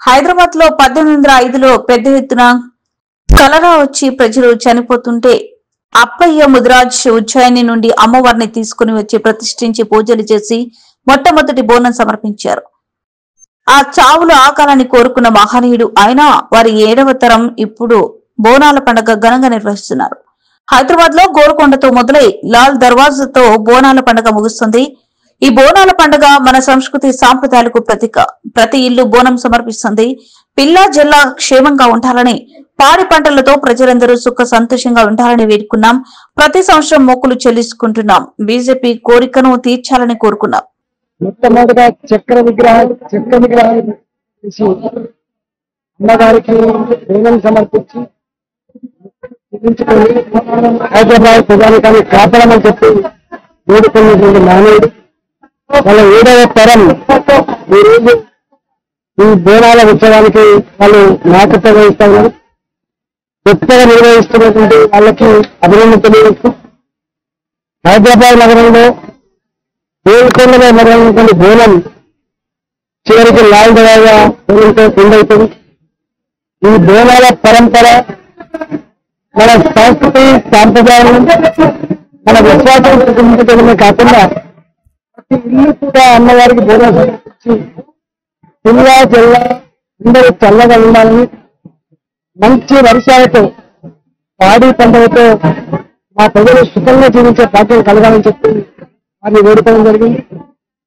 హైదరాబాద్ లో 1805లో పెద్ద ఎత్తున కలరా వచ్చి ప్రజలు చనిపోతుంటే అప్పయ్య ముదిరాజ్ ఉజ్జయిని నుండి అమ్మవారిని తీసుకుని వచ్చి ప్రతిష్ఠించి పూజలు చేసి మొట్టమొదటి బోనం సమర్పించారు. ఆ చావులు ఆకాలాన్ని కోరుకున్న మహనీయుడు ఆయన వారి 7వ తరం ఇప్పుడు బోనాల పండుగ ఘనంగా నిర్వహిస్తున్నారు. హైదరాబాద్ లో గోల్కొండతో మొదలై లాల్ దర్వాజాతో బోనాల పండుగ ముగుస్తుంది. ఈ బోనాల పండుగ మన సంస్కృతి సాంప్రదాయాలకు ప్రతీక. ప్రతి ఇల్లు బోనం సమర్పిస్తుంది. పిల్ల జిల్లా క్షేమంగా ఉండాలని, పాడి పంటలతో ప్రజలందరూ సుఖ సంతోషంగా ఉండాలని వేడుకున్నాం. ప్రతి సంవత్సరం మొక్కులు చెల్లించుకుంటున్నాం. బీజేపీ కోరికను తీర్చాలని కోరుకున్నాం. మొట్టమొదటిగా చక్ర విగ్రహాలు అమ్మగారికి బోనం సమర్పించి హైదరాబాద్ ప్రజానికాన్ని కాపాడమని చెప్పి వేడుకున్నటువంటి మానవుడు వాళ్ళ 7వ తరం ఈ రోజు ఈ బోనాల ఉత్సవానికి వాళ్ళు నాయకత్వం వహిస్తా ఉన్నారు. కొత్తగా నిర్వహిస్తున్నటువంటి వాళ్ళకి అభినందన తెలియజేస్తూ హైదరాబాద్ నగరంలో గోల్కొండలో మొదలైనటువంటి బోనం చివరికి లాల్ దర్వాజా బోనంతో కొండవుతుంది. ఈ బోనాల పరంపర మన సంస్కృతి సాంప్రదాయం మన విశ్వాసం చూపించడమే కాకుండా ప్రతి ఇల్లు కూడా అమ్మవారికి బోనం సమర్పించి పిల్ల జిల్లా అందరూ చల్లగా ఉండాలని, మంచి వర్షాలతో పాడి పంటలతో మా ప్రజలు సుఖంగా జీవించే భాగ్యం కలగాలని చెప్పి వారిని వేడుకోవడం జరిగింది.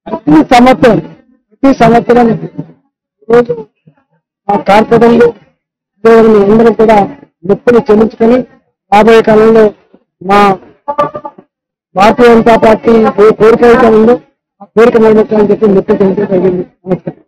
ప్రతి సంవత్సరం ఈరోజు మా కార్పొరేటర్లు అందరూ కూడా మొక్కులు చెల్లించుకొని రాబోయే కాలంలో మా భారతీయ జనతా పార్టీ ఏ కోరిక అయితే ఉందో ఆ కోరిక నిర్మించాలని చెప్పి మొక్కు చెల్లించడం జరిగింది. నమస్కారం.